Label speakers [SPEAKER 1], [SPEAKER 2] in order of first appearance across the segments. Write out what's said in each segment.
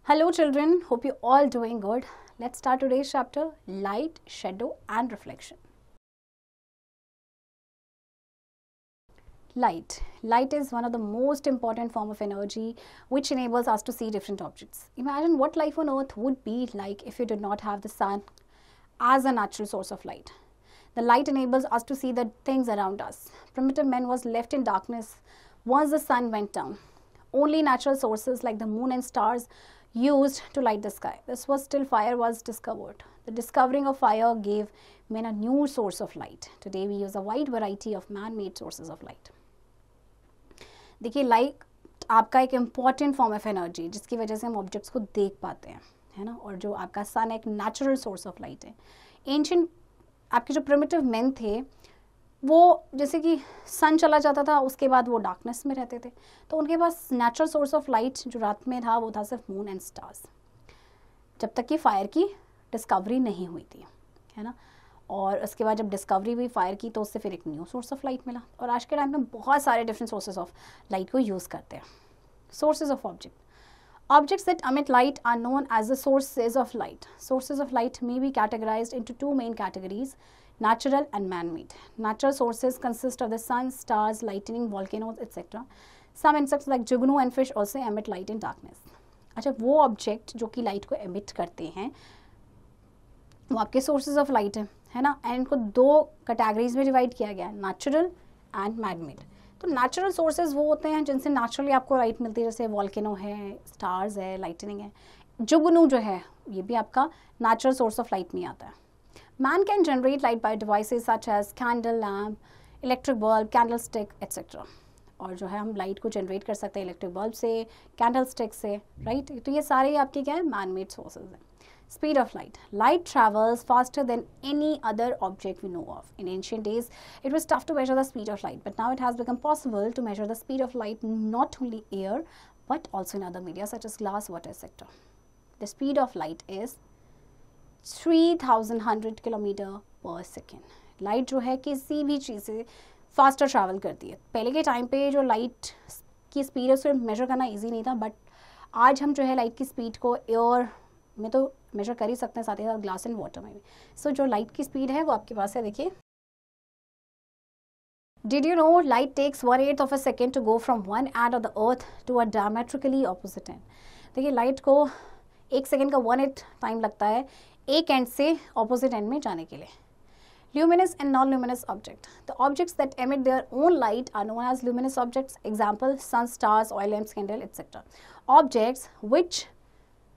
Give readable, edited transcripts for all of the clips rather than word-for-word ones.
[SPEAKER 1] Hello children, hope you all doing good. Let's start today's chapter, light, shadow and reflection. Light. Light is one of the most important form of energy which enables us to see different objects. Imagine what life on earth would be like if you did not have the sun as a natural source of light. The light enables us to see the things around us. Primitive man was left in darkness once the sun went down. Only natural sources like the moon and stars used to light the sky. This was till fire was discovered. The discovering of fire gave men a new source of light. Today we use a wide variety of man-made sources of light. देखिए light आपका एक important form of energy जिसकी वजह से हम objects को देख पाते हैं, है ना। और जो आपका सन एक नेचुरल सोर्स ऑफ लाइट है। एंशिएंट आपके जो प्रिमिटिव मेन थे वो जैसे कि सन चला जाता था उसके बाद वो डार्कनेस में रहते थे, तो उनके पास नेचुरल सोर्स ऑफ लाइट जो रात में था वो था सिर्फ मून एंड स्टार्स, जब तक कि फायर की डिस्कवरी नहीं हुई थी, है ना। और उसके बाद जब डिस्कवरी हुई फायर की तो उससे फिर एक न्यू सोर्स ऑफ लाइट मिला। और आज के टाइम में बहुत सारे डिफरेंट सोर्सेज ऑफ लाइट को यूज़ करते हैं। Sources of Objects that emit light are known as the sources of light. Sources of light may be categorized into two main categories, natural and man-made. Natural sources consist of the sun, stars, lightning, volcanoes, etc. Some insects like Jugnu and fish also emit light in darkness. अच्छा, वो object जो कि light को emit करते हैं वो आपके sources of light है ना। एंड इनको दो कैटेगरीज में डिवाइड किया गया है, नेचुरल एंड मैन-मेड। तो नेचुरल सोर्सेज वो होते हैं जिनसे नेचुरली आपको लाइट मिलती है, जैसे वॉल्केनो है, स्टार्स है, लाइटनिंग है। जुगनू जो है ये भी आपका नेचुरल सोर्स ऑफ लाइट नहीं आता है। Man can generate light by devices such as candle, lamp, electric bulb, candlestick etcetera. और जो है हम लाइट को जनरेट कर सकते हैं इलेक्ट्रिक बल्ब से, कैंडल स्टिक से, राइट। तो ये सारे आपके क्या है, मैन मेड सोर्सेज हैं। Speed of light. Light travels faster than any other object we know of. In ancient days, it was tough to measure the speed of light, but now it has become possible to measure the speed of light not only air, but also in other media such as glass, water, etc. The speed of light is 3100 km per second. Light जो है किसी भी चीज़ से faster travel करती है। पहले के time पे जो लाइट की स्पीड है उसे मेजर करना ईजी नहीं था, बट आज हम जो है लाइट की स्पीड को एयर में तो मेजर कर ही सकते हैं, साथ ही साथ ग्लास एंड वाटर में भी। सो जो लाइट की स्पीड है वो आपके पास है, देखिए। Did you know light takes 1/8 of a second to go from one end of the earth to a diametrically opposite end. देखिए लाइट को 1 सेकेंड का 1/8 टाइम लगता है एक एंड से ऑपोजिट एंड में जाने के लिए। Luminous and non-luminous object. The objects that emit their own light are known as luminous objects. Example: sun, stars, oil lamps, candle, etc. Objects which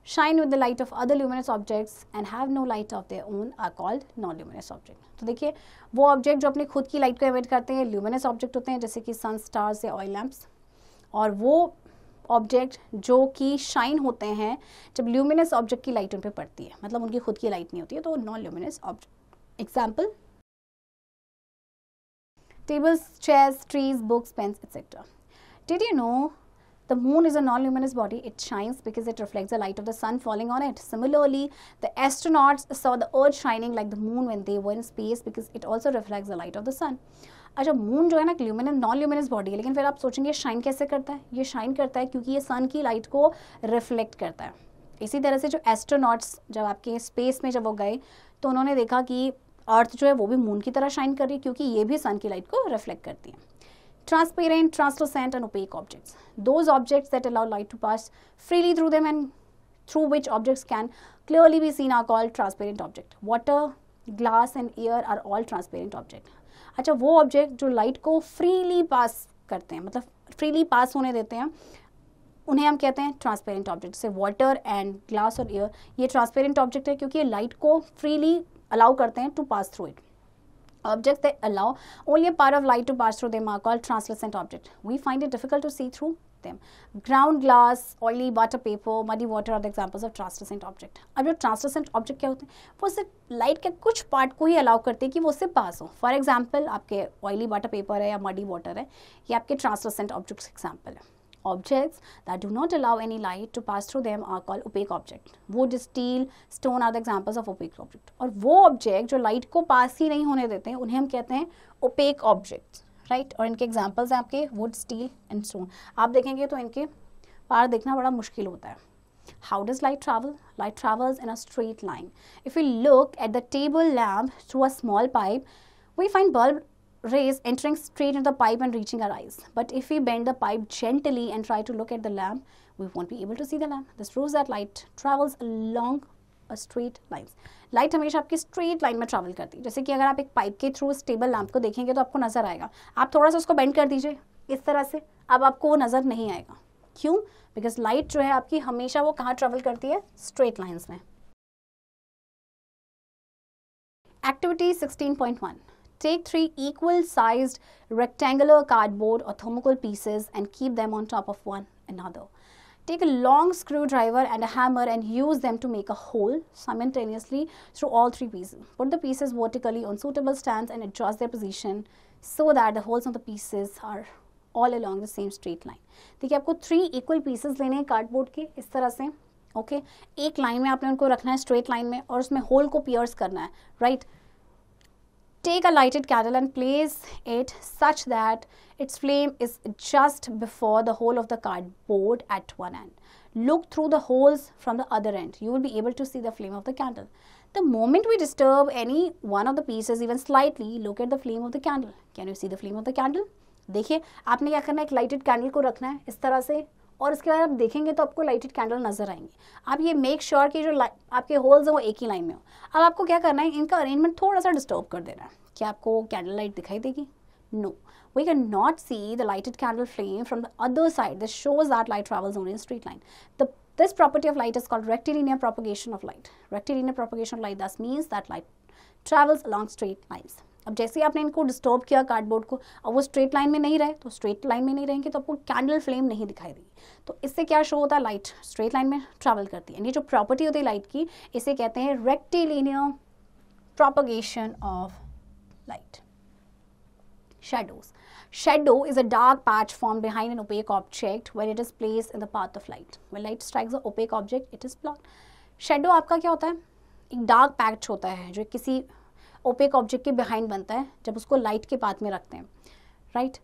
[SPEAKER 1] shine with the light of other luminous objects and have no light of their own are called non-luminous object. तो देखिए वो object जो अपनी खुद की light को emit करते हैं ल्यूमिनस ऑब्जेक्ट होते हैं, जैसे कि सन, स्टार्स या ऑयल लैम्प्स। और वो ऑब्जेक्ट जो कि शाइन होते हैं जब ल्यूमिनस ऑब्जेक्ट की लाइट उन पर पड़ती है, मतलब उनकी खुद की लाइट नहीं होती है, तो non luminous object. Example: tables, chairs, trees, books, pens, etc. Did you know the moon is a non-luminous body? It shines because it reflects the light of the sun falling on it. Similarly, the astronauts saw the earth shining like the moon when they were in space because it also reflects the light of the sun. अच्छा, moon जो है ना luminous non luminous body है, लेकिन फिर आप सोचेंगे shine कैसे करता है? ये शाइन करता है क्योंकि ये सन की लाइट को रिफ्लेक्ट करता है। इसी तरह से जो एस्ट्रोनॉट्स जब आपके स्पेस में जब वो गए तो उन्होंने देखा कि अर्थ जो है वो भी मून की तरह शाइन कर रही है क्योंकि ये भी सन की लाइट को रिफ्लेक्ट करती है। Transparent, translucent and opaque objects, those objects that allow light to pass freely through them and through which objects can clearly be seen are called transparent object. Water, glass and air are all transparent object. अच्छा, वो object जो light को freely पास करते हैं, मतलब freely पास होने देते हैं, उन्हें हम कहते हैं ट्रांसपेरेंट ऑब्जेक्ट। जैसे वाटर एंड ग्लास और एयर, ये ट्रांसपेरेंट ऑब्जेक्ट है क्योंकि ये लाइट को फ्रीली अलाउ करते हैं to pass through it. Objects that allow only a part of light to pass through them are called translucent objects. We find it difficult to see through them. Ground glass, oily butter paper, muddy water are the examples of translucent object. अब जो translucent object क्या होते हैं, वो सिर्फ light के कुछ part को ही अलाउ करते हैं कि वो उससे पास हो। फॉर एग्जाम्पल आपके ऑयली वाटर पेपर है या मडी वाटर है, ये आपके ट्रांसलूसेंट ऑब्जेक्ट्स एग्जाम्पल है। Objects that do not allow any light to pass through them are called opaque object. Wood, steel, stone are the examples of opaque object. और वो object जो light को पास ही नहीं होने देते हैं उन्हें हम कहते हैं opaque objects, राइट। और इनके एग्जाम्पल्स हैं आपके वुड, स्टील एंड स्टोन। आप देखेंगे तो इनके पार देखना बड़ा मुश्किल होता है। How does light travel? Light travels in a straight line. If we look at the table lamp through a small pipe, we find bulb rays entering straight into the pipe and reaching our eyes. But if we bend the pipe gently and try to look at the lamp, we won't be able to see the lamp. This proves that light travels along a straight lines. Light हमेशा आपकी straight line में travel करती है. जैसे कि अगर आप एक पाइप के थ्रू इस टेबल लैंप को देखेंगे तो आपको नजर आएगा. आप थोड़ा सा उसको बेंड कर दीजिए इस तरह से, अब आपको वो नजर नहीं आएगा. क्यों? बिकॉज लाइट जो है आपकी हमेशा वो कहाँ ट्रेवल करती है? स्ट्रेट लाइंस में. Activity 16.1. Take 3 equal sized rectangular cardboard or thermocol pieces and keep them on top of one another. Take a long screwdriver and a hammer and use them to make a hole simultaneously through all 3 pieces. Put the pieces vertically on suitable stands and adjust their position so that the holes on the pieces are all along the same straight line. देखिए आपको 3 equal pieces लेने हैं cardboard के इस तरह से. Okay एक line में आपने उनको रखना है स्ट्रेट लाइन में और उसमें होल को पियर्स करना है. Right. Take a lighted candle and place it such that its flame is just before the hole of the cardboard at one end. Look through the holes from the other end. You will be able to see the flame of the candle. The moment we disturb any one of the pieces even slightly, look at the flame of the candle. Can you see the flame of the candle? देखिए आपने क्या करना है, एक lighted candle को रखना है इस तरह से और इसके बाद आप देखेंगे तो आपको लाइटेड कैंडल नजर आएंगे. आप ये मेक श्योर कि जो आपके होल्स हैं वो एक ही लाइन में हो. अब आपको क्या करना है, इनका अरेंजमेंट थोड़ा सा डिस्टर्ब कर देना है. क्या आपको कैंडल लाइट दिखाई देगी? No, we cannot see the lighted candle flame from the other side. This shows that light travels only in a straight line. This property of light is called rectilinear propagation of light. Rectilinear propagation of light thus means that light travels along straight lines. अब जैसे ही आपने इनको disturb किया cardboard को, अब वो straight line में नहीं रहे, तो स्ट्रेट लाइन में नहीं रहेंगे तो आपको कैंडल फ्लेम नहीं दिखाई देगी. तो इससे क्या शो होता है? लाइट स्ट्रेट लाइन में ट्रैवल करती है. ये जो प्रॉपर्टी होती है लाइट की, इसे कहते हैं rectilinear propagation of light. Shadows. Shadow is a dark patch formed behind an opaque object when it is placed in the path of light. When light strikes the opaque object, it is blocked. Shadow आपका क्या होता है? एक dark patch होता है जो किसी opaque object के बिहाइंड बनता है जब उसको लाइट के पाथ में रखते हैं. Right.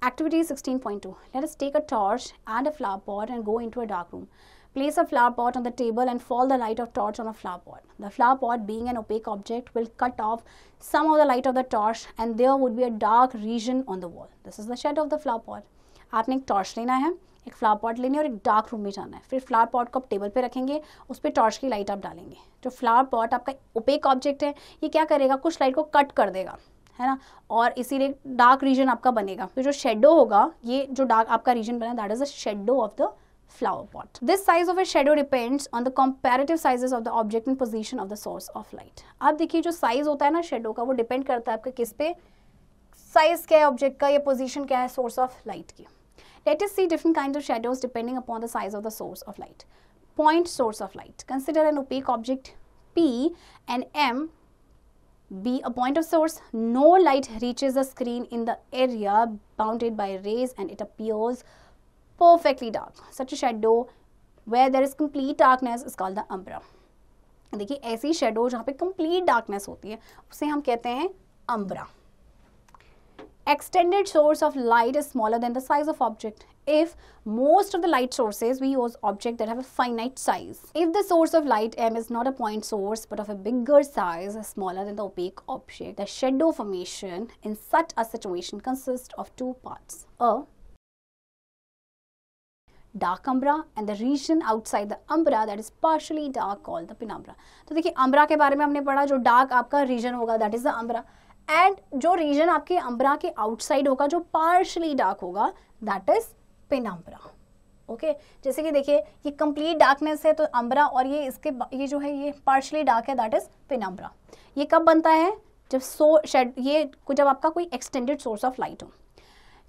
[SPEAKER 1] Activity 16.2. Let us take a torch and a flower pot and go into a dark room. Place a flower pot on the table and fall the light of torch on a flower pot. The flower pot, being an opaque object, will cut off some of the light of the torch and there would be a dark region on the wall. This is the shadow of the flower pot. आपने एक torch लेना है, एक flower pot लेनी है और एक dark room में जाना है. फिर फ्लावर पॉट को आप टेबल पे रखेंगे, उस पर टॉर्च की लाइट आप डालेंगे. जो फ्लावर पॉट आपका ओपेक ऑब्जेक्ट है ये क्या करेगा? कुछ लाइट को कट कर देगा, है ना, और इसीलिए डार्क रीजन आपका बनेगा. तो जो शेडो होगा, ये जो डार्क आपका रीजन बना, that is the shadow of the flower pot. This size of a shadow depends on the comparative sizes of the object and position of the source of light. अब देखिए जो size होता है ना shadow का, वो depend करता है आपका किस पे, साइज क्या है ऑब्जेक्ट का, या पोजीशन क्या है सोर्स ऑफ लाइट की. Let us see different kinds of shadows depending upon the size of the source of light. Point source of light. Consider an opaque object P and M be a point of source. No light reaches the screen in the area bounded by rays and it appears perfectly dark. Such a shadow where there is complete darkness is called the umbra. देखिए ऐसी shadow जहाँ पे complete darkness होती है उसे हम कहते हैं umbra. Extended source of light is smaller than the size of object. If most of the light sources, we use objects that have a finite size. If the source of light M is not a point source but of a bigger size, smaller than the opaque object, the shadow formation in such a situation consists of 2 parts. A dark umbra and the region outside the umbra that is partially dark called the penumbra. तो देखिए umbra के बारे में हमने पढ़ा, जो dark आपका region होगा that is the umbra, and जो region आपके umbra के outside होगा जो partially dark होगा that is penumbra. ओके जैसे कि देखिए ये complete darkness है तो umbra, और ये इसके ये जो है ये partially dark है that is penumbra. ये कब बनता है? जब जब आपका कोई extended source of light हो.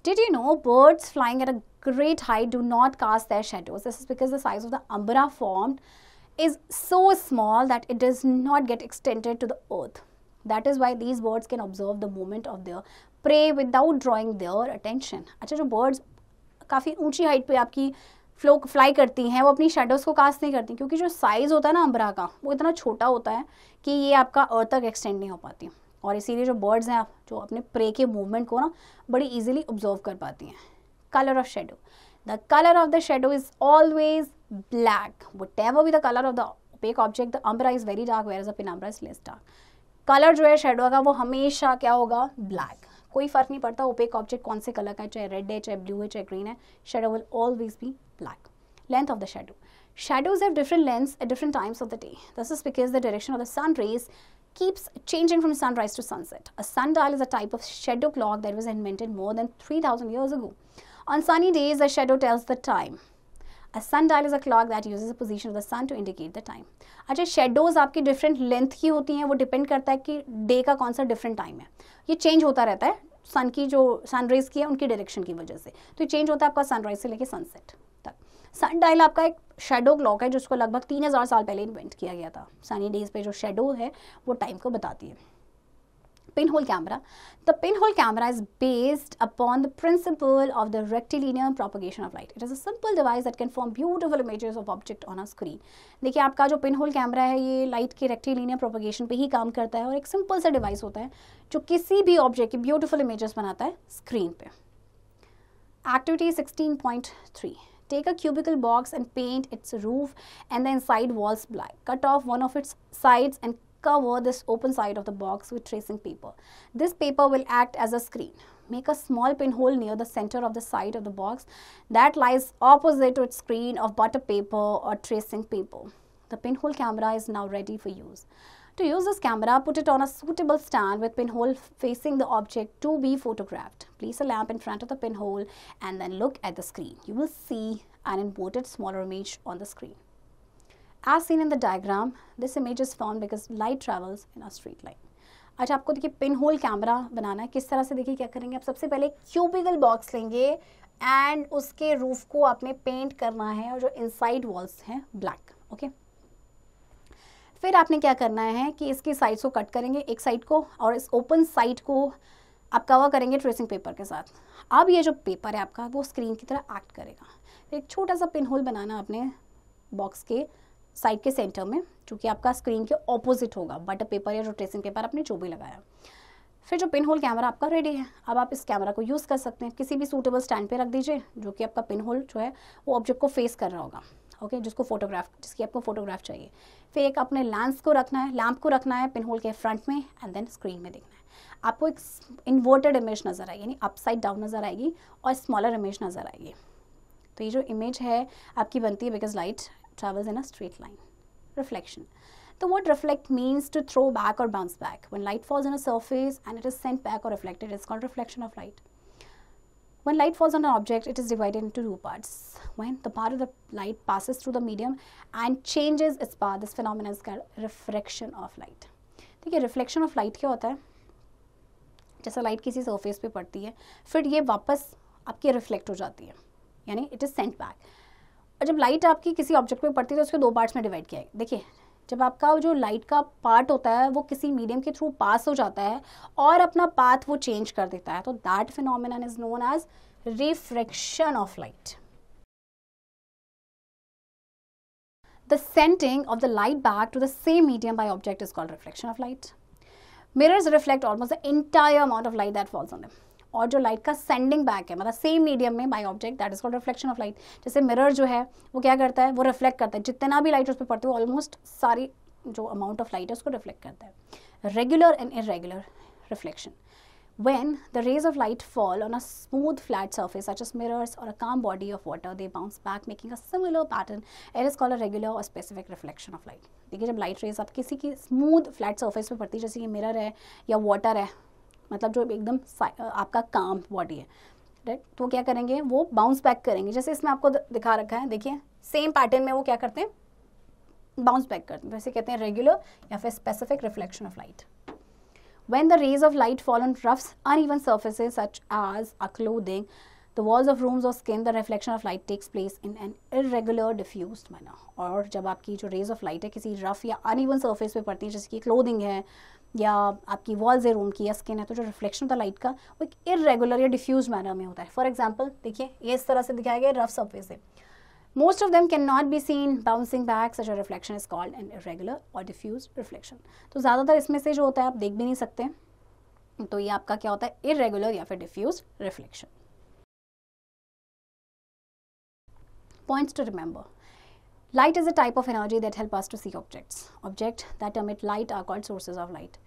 [SPEAKER 1] Did you know birds flying at a great height do not cast their shadows? This is because the size of the umbra formed is so small that it does not get extended to the earth. That is why these birds can observe the movement of their prey without drawing their attention. अच्छा जो birds काफ़ी ऊंची height पे आपकी fly करती हैं वो अपनी शेडोज़ को कास्ट नहीं करती क्योंकि जो साइज़ होता है ना अम्ब्रा का वो इतना छोटा होता है कि ये आपका अर्थ तक एक्सटेंड नहीं हो पाती. और इसीलिए जो बर्ड्स हैं जो अपने प्रे के मूवमेंट को ना बड़ी इजीली ऑब्जर्व कर पाती हैं. Colour of shadow. The colour of the shadow is always black. Whatever be the color of the opaque object, the umbra is very dark, whereas the penumbra is less dark. Colour जो है shadow का वो हमेशा क्या होगा, black. कोई फर्क नहीं पड़ता ओपेक ऑब्जेक्ट कौन से कलर का है, चाहे रेड है, चाहे ब्लू है, चाहे ग्रीन है, shadow will always be black. Length of the shadow. Shadows have different lengths at different times of the day. This is because the direction of the sun rays keeps changing from sunrise to sunset. A sundial is a type of shadow clock that was invented more than 3,000 years ago. On sunny days, the shadow tells the time. A sundial is a clock that uses the position of the sun to indicate the time. अच्छा, shadows आपकी different length की होती हैं, वो depend करता है कि day का कौन सा डिफरेंट टाइम है. ये चेंज होता रहता है सन की जो सनरेज की है उनकी डायरेक्शन की वजह से. तो ये चेंज होता है आपका सनराइज से लेके सनसेट तक. सनडायल आपका एक शेडो क्लॉक है जिसको लगभग 3000 साल पहले इन्वेंट किया गया था. सनी डेज पे जो शेडो है वो टाइम को बताती है. Pinhole camera. The pinhole camera is based upon the principle of the rectilinear propagation of light. It is a simple device that can form beautiful images of object on a screen. देखिए आपका जो pinhole camera है ये light के rectilinear propagation पे ही काम करता है और एक सिंपल सा डिवाइस होता है जो किसी भी ऑब्जेक्ट की ब्यूटीफुल इमेजेस बनाता है स्क्रीन पे. Activity 16.3. Take a cubical box and paint its roof and the inside walls black. Cut off one of its sides and cover this open side of the box with tracing paper. This paper will act as a screen. Make a small pinhole near the center of the side of the box that lies opposite to its screen of butter paper or tracing paper. The pinhole camera is now ready for use. To use this camera, put it on a suitable stand with pinhole facing the object to be photographed. Place a lamp in front of the pinhole and then look at the screen. You will see an inverted smaller image on the screen. As seen in the diagram, this image is formed because light travels in a straight line. अच्छा, आपको देखिए pin hole camera बनाना है. किस तरह से देखिए क्या करेंगे आप. सबसे पहले क्यूबिकल बॉक्स लेंगे एंड उसके रूफ को आपने पेंट करना है और जो इनसाइड वॉल्स हैं ब्लैक. ओके, फिर आपने क्या करना है कि इसकी साइड्स को कट करेंगे, एक साइड को, और इस ओपन साइड को आप कवर करेंगे ट्रेसिंग पेपर के साथ. अब ये जो पेपर है आपका वो स्क्रीन की तरह एक्ट करेगा. एक छोटा सा पिन होल बनाना आपने बॉक्स के साइड के सेंटर में, जो कि आपका स्क्रीन के ऑपोजिट होगा. बटर पेपर या जो ट्रेसिंग पेपर आपने जो भी लगाया. फिर जो पिन होल कैमरा आपका रेडी है. अब आप इस कैमरा को यूज़ कर सकते हैं. किसी भी सूटेबल स्टैंड पे रख दीजिए जो कि आपका पिन होल जो है वो ऑब्जेक्ट को फेस कर रहा होगा. ओके, जिसकी आपको फोटोग्राफ चाहिए. फिर एक अपने लैंप को रखना है पिन होल के फ्रंट में एंड देन स्क्रीन में देखना है. आपको एक इन्वर्टेड इमेज नज़र आएगी, यानी अपसाइड डाउन नज़र आएगी और स्मॉलर इमेज नज़र आएगी. तो ये जो इमेज है आपकी बनती है because light travels in a straight line. Reflection. The word reflect means to throw back or bounce back. When light falls on a surface and it is sent back or reflected, it's called reflection of light. When light falls on an object, it is divided into two parts. When the part of the light passes through the medium and changes its path, this phenomenon is called refraction of light. देखिए reflection of light क्या होता है. जैसा light किसी surface पे पड़ती है फिर ये वापस आपकी रिफ्लेक्ट हो जाती है, यानी इट इज़ सेंट बैक. और जब लाइट आपकी किसी ऑब्जेक्ट पे पड़ती है तो उसको दो पार्ट्स में डिवाइड किया है. देखिए जब आपका जो लाइट का पार्ट होता है वो किसी मीडियम के थ्रू पास हो जाता है और अपना पाथ वो चेंज कर देता है, तो that phenomenon is known as refraction of light. The sending of the light back to the same medium by object is called reflection of light. Mirrors reflect almost the entire amount of light that falls on them. और जो light का sending back है मतलब same medium में by object, that is called reflection of light. जैसे mirror जो है वो क्या करता है, वो रिफ्लेक्ट करता है जितना भी लाइट उस पर पड़ती है, ऑलमोस्ट सारी जो अमाउंट ऑफ लाइट है उसको रिफ्लेक्ट करता है. Regular and irregular reflection. When the rays of light fall on a smooth flat surface such as mirrors or a calm body of water, they bounce back making a similar pattern. It is called a regular or specific reflection of light. देखिए जब light rays आप किसी की smooth flat surface पे पड़ती है, जैसे ये मिरर है या वाटर है, मतलब जो एकदम आपका काम बॉडी है, राइट, तो क्या करेंगे वो बाउंस बैक करेंगे. जैसे इसमें आपको दिखा रखा है, देखिए सेम पैटर्न में वो क्या करते हैं, बाउंस बैक करते हैं. वैसे कहते हैं रेगुलर या फिर specific reflection of light. When the rays of light fall on rough, uneven surfaces such as a clothing, the walls of rooms or skin, the reflection of light takes place in an irregular, diffused manner. और जब आपकी जो rays of light है किसी rough या uneven surface पे पड़ती है, जैसे कि clothing है या आपकी walls है रूम की या skin है, तो जो reflection होता है लाइट का वो एक irregular या diffused manner में होता है. For example, देखिए ये इस तरह से दिखाया गया रफ surface है. Most of them cannot be seen bouncing back. Such a reflection is called an irregular or diffuse reflection. तो ज़्यादातर इसमें से जो होता है आप देख भी नहीं सकते, तो ये आपका क्या होता है, irregular या फिर diffuse reflection. Points to remember. Light is a type of energy that help us to see objects. Objects that emit light are called sources of light.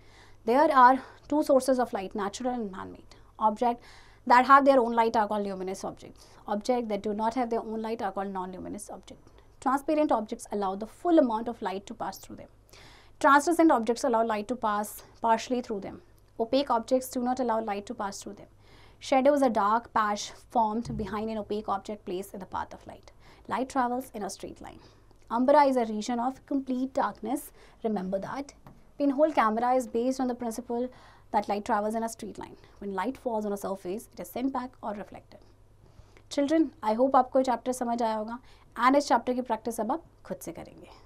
[SPEAKER 1] There are two sources of light, natural and man-made. Objects that have their own light are called luminous objects. Objects that do not have their own light are called non-luminous objects. Transparent objects allow the full amount of light to pass through them. Translucent objects allow light to pass partially through them. Opaque objects do not allow light to pass through them. Shadow is a dark patch formed behind an opaque object placed in the path of light. Light travels in a straight line. Umbra is a region of complete darkness. Remember that. Pinhole camera is based on the principle that light travels in a straight line. When light falls on a surface, it is sent back or reflected. Children, I hope आपको chapter समझ आया होगा and इस chapter की practice अब आप खुद से करेंगे.